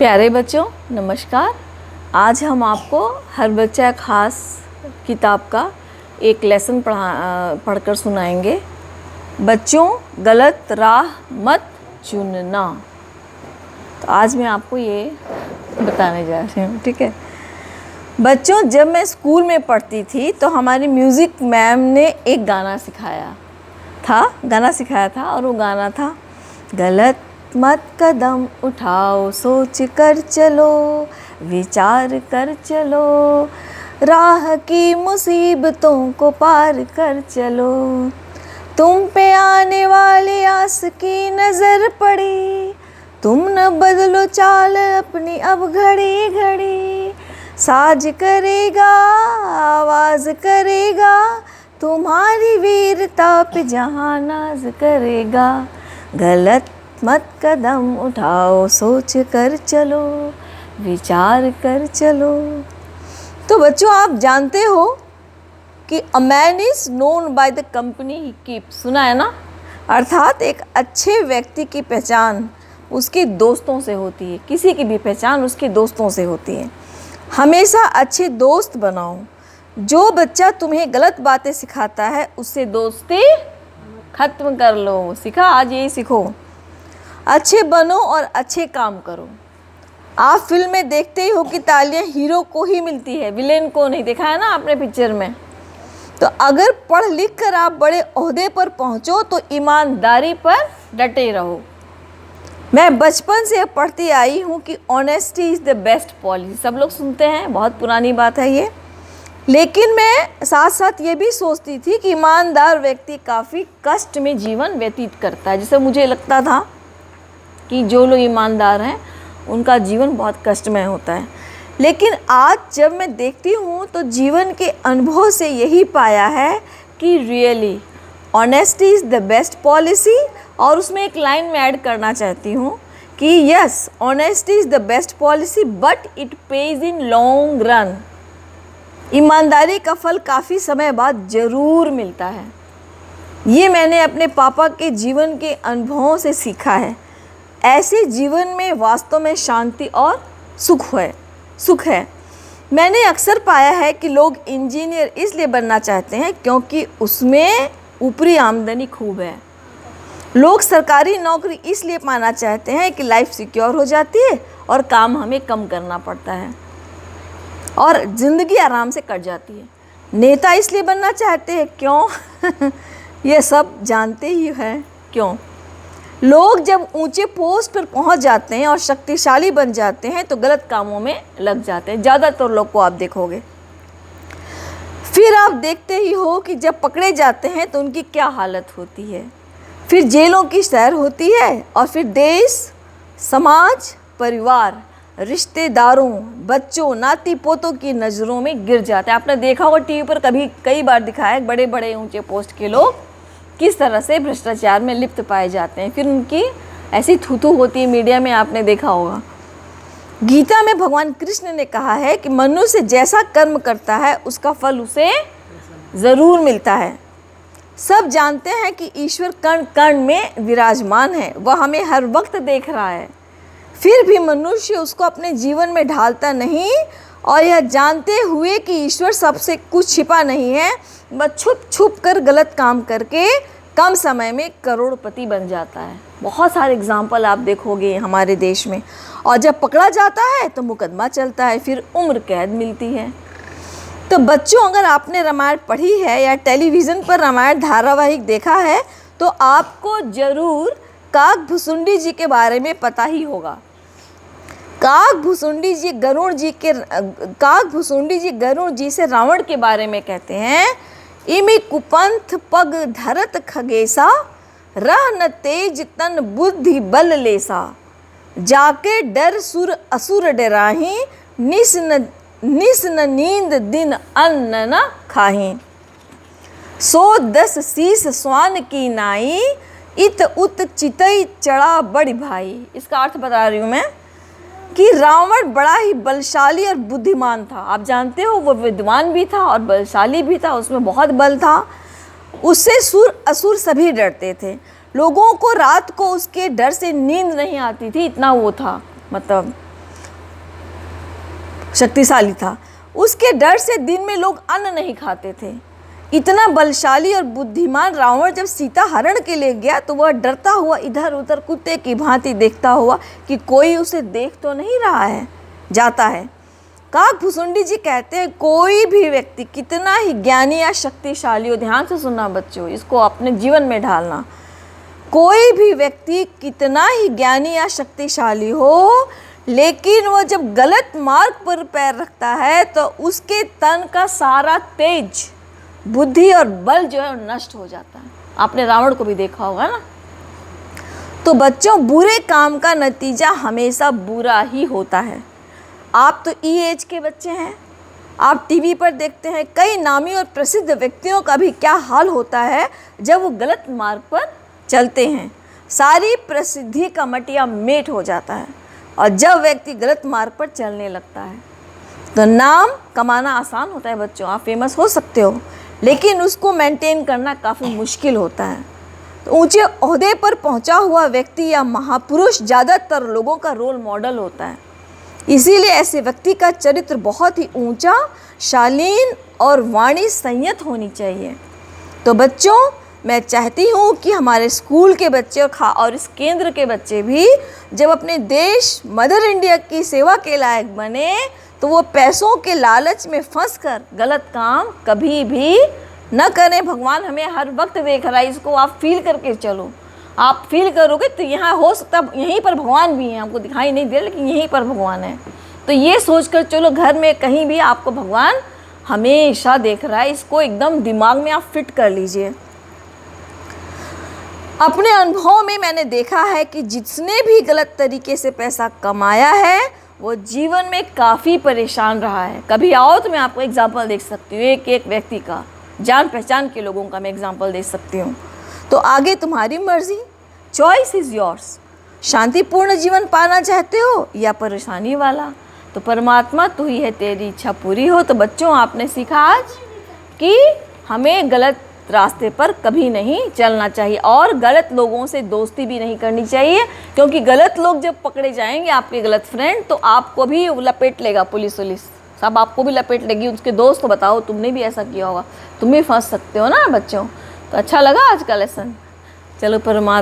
प्यारे बच्चों नमस्कार। आज हम आपको हर बच्चा खास किताब का एक लेसन पढ़कर सुनाएंगे। बच्चों, गलत राह मत चुनना। तो आज मैं आपको ये बताने जा रही हूँ, ठीक है बच्चों। जब मैं स्कूल में पढ़ती थी तो हमारी म्यूज़िक मैम ने एक गाना सिखाया था और वो गाना था, गलत मत कदम उठाओ, सोच कर चलो, विचार कर चलो, राह की मुसीबतों को पार कर चलो। तुम पे आने वाली आस की नज़र पड़ी, तुम न बदलो चाल अपनी अब घड़ी घड़ी। साज करेगा, आवाज़ करेगा, तुम्हारी वीरता पे जहाँ नाज करेगा। गलत मत कदम उठाओ, सोच कर चलो, विचार कर चलो। तो बच्चों, आप जानते हो कि a man is known by the company he keeps. सुना है ना? अर्थात एक अच्छे व्यक्ति की पहचान उसके दोस्तों से होती है। किसी की भी पहचान उसके दोस्तों से होती है। हमेशा अच्छे दोस्त बनाओ। जो बच्चा तुम्हें गलत बातें सिखाता है उससे दोस्ती खत्म कर लो। सीखा? आज यही सीखो। अच्छे बनो और अच्छे काम करो। आप फिल्म में देखते ही हो कि तालियां हीरो को ही मिलती है, विलेन को नहीं। देखा है ना आपने पिक्चर में? तो अगर पढ़ लिख कर आप बड़े ओहदे पर पहुंचो तो ईमानदारी पर डटे रहो। मैं बचपन से पढ़ती आई हूँ कि honesty is the best policy. सब लोग सुनते हैं, बहुत पुरानी बात है ये। लेकिन मैं साथ साथ ये भी सोचती थी कि ईमानदार व्यक्ति काफ़ी कष्ट में जीवन व्यतीत करता है। जैसे मुझे लगता था कि जो लोग ईमानदार हैं उनका जीवन बहुत कष्टमय होता है। लेकिन आज जब मैं देखती हूँ तो जीवन के अनुभव से यही पाया है कि really honesty is the best policy. और उसमें एक लाइन में ऐड करना चाहती हूँ कि yes, honesty is the best policy but it page in long run. ईमानदारी का फल काफ़ी समय बाद ज़रूर मिलता है। ये मैंने अपने पापा के जीवन के अनुभवों से सीखा है। ऐसे जीवन में वास्तव में शांति और सुख है। मैंने अक्सर पाया है कि लोग इंजीनियर इसलिए बनना चाहते हैं क्योंकि उसमें ऊपरी आमदनी खूब है। लोग सरकारी नौकरी इसलिए पाना चाहते हैं कि लाइफ सिक्योर हो जाती है और काम हमें कम करना पड़ता है और ज़िंदगी आराम से कट जाती है। नेता इसलिए बनना चाहते हैं, क्यों? ये सब जानते ही हैं क्यों। लोग जब ऊंचे पोस्ट पर पहुंच जाते हैं और शक्तिशाली बन जाते हैं तो गलत कामों में लग जाते हैं। ज़्यादातर लोग को आप देखोगे। फिर आप देखते ही हो कि जब पकड़े जाते हैं तो उनकी क्या हालत होती है। फिर जेलों की सैर होती है और फिर देश, समाज, परिवार, रिश्तेदारों, बच्चों, नाती पोतों की नज़रों में गिर जाते हैं। आपने देखा होगा टीवी पर कई बार दिखाया है, बड़े बड़े ऊंचे पोस्ट के लोग किस तरह से भ्रष्टाचार में लिप्त पाए जाते हैं। फिर उनकी ऐसी थूथू होती है, मीडिया में आपने देखा होगा। गीता में भगवान कृष्ण ने कहा है कि मनुष्य जैसा कर्म करता है उसका फल उसे ज़रूर मिलता है। सब जानते हैं कि ईश्वर कण कण में विराजमान है, वह हमें हर वक्त देख रहा है। फिर भी मनुष्य उसको अपने जीवन में ढालता नहीं और यह जानते हुए कि ईश्वर सबसे कुछ छिपा नहीं है, वह छुप छुप कर गलत काम करके कम समय में करोड़पति बन जाता है। बहुत सारे एग्जाम्पल आप देखोगे हमारे देश में। और जब पकड़ा जाता है तो मुकदमा चलता है, फिर उम्र कैद मिलती है। तो बच्चों, अगर आपने रामायण पढ़ी है या टेलीविज़न पर रामायण धारावाहिक देखा है तो आपको ज़रूर काकभुसुंडी जी के बारे में पता ही होगा। काकभुसुंडी जी गरुड़ जी से रावण के बारे में कहते हैं, इमि कुपंथ पग धरत खगेसा, रह न तेज तन बुद्धि बल लेसा, जाके डर सुर असुर डराही, निस न नींद दिन अन्न न खाही, सो 10 शीस स्वान की नाई, इत उत चितई चढ़ा बड़ी भाई। इसका अर्थ बता रही हूँ मैं कि रावण बड़ा ही बलशाली और बुद्धिमान था। आप जानते हो वो विद्वान भी था और बलशाली भी था, उसमें बहुत बल था। उससे असुर सभी डरते थे। लोगों को रात को उसके डर से नींद नहीं आती थी, इतना वो था। मतलब शक्तिशाली था। उसके डर से दिन में लोग अन्न नहीं खाते थे। इतना बलशाली और बुद्धिमान रावण जब सीता हरण के लिए गया तो वह डरता हुआ इधर उधर कुत्ते की भांति देखता हुआ कि कोई उसे देख तो नहीं रहा है जाता है। काकभुसुंडी जी कहते हैं, कोई भी व्यक्ति कितना ही ज्ञानी या शक्तिशाली हो, ध्यान से सुनना बच्चों, इसको अपने जीवन में ढालना, कोई भी व्यक्ति कितना ही ज्ञानी या शक्तिशाली हो, लेकिन वह जब गलत मार्ग पर पैर रखता है तो उसके तन का सारा तेज, बुद्धि और बल जो है नष्ट हो जाता है। आपने रावण को भी देखा होगा ना। तो बच्चों, बुरे काम का नतीजा हमेशा बुरा ही होता है। आप तो ई एज के बच्चे हैं, आप टीवी पर देखते हैं कई नामी और प्रसिद्ध व्यक्तियों का भी क्या हाल होता है जब वो गलत मार्ग पर चलते हैं। सारी प्रसिद्धि का मटिया मेट हो जाता है। और जब व्यक्ति गलत मार्ग पर चलने लगता है तो नाम कमाना आसान होता है बच्चों, आप फेमस हो सकते हो, लेकिन उसको मेंटेन करना काफ़ी मुश्किल होता है। तो ऊंचे ओहदे पर पहुंचा हुआ व्यक्ति या महापुरुष ज़्यादातर लोगों का रोल मॉडल होता है। इसीलिए ऐसे व्यक्ति का चरित्र बहुत ही ऊंचा, शालीन और वाणी संयत होनी चाहिए। तो बच्चों, मैं चाहती हूँ कि हमारे स्कूल के बच्चे और इस केंद्र के बच्चे भी जब अपने देश मदर इंडिया की सेवा के लायक बने तो वो पैसों के लालच में फंसकर गलत काम कभी भी न करें। भगवान हमें हर वक्त देख रहा है, इसको आप फील करके चलो। आप फील करोगे तो यहाँ हो सकता, यहीं पर भगवान भी हैं, आपको दिखाई नहीं दे लेकिन यहीं पर भगवान है। तो ये सोचकर चलो, घर में कहीं भी आपको भगवान हमेशा देख रहा है, इसको एकदम दिमाग में आप फिट कर लीजिए। अपने अनुभव में मैंने देखा है कि जिसने भी गलत तरीके से पैसा कमाया है वो जीवन में काफ़ी परेशान रहा है। कभी आओ तो मैं आपको एग्जांपल दे सकती हूँ, एक व्यक्ति का, जान पहचान के लोगों का मैं एग्जांपल दे सकती हूँ। तो आगे तुम्हारी मर्जी, चॉइस इज़ योर्स। शांतिपूर्ण जीवन पाना चाहते हो या परेशानी वाला, तो परमात्मा तू ही है, तेरी इच्छा पूरी हो। तो बच्चों, आपने सीखा आज कि हमें गलत रास्ते पर कभी नहीं चलना चाहिए और गलत लोगों से दोस्ती भी नहीं करनी चाहिए, क्योंकि गलत लोग जब पकड़े जाएंगे, आपके गलत फ्रेंड, तो आपको भी लपेट लेगा पुलिस सब, आपको भी लपेट लेगी। उसके दोस्त को बताओ तुमने भी ऐसा किया होगा, तुम भी फंस सकते हो ना बच्चों। तो अच्छा लगा आज का लेसन। चलो, परमात्मा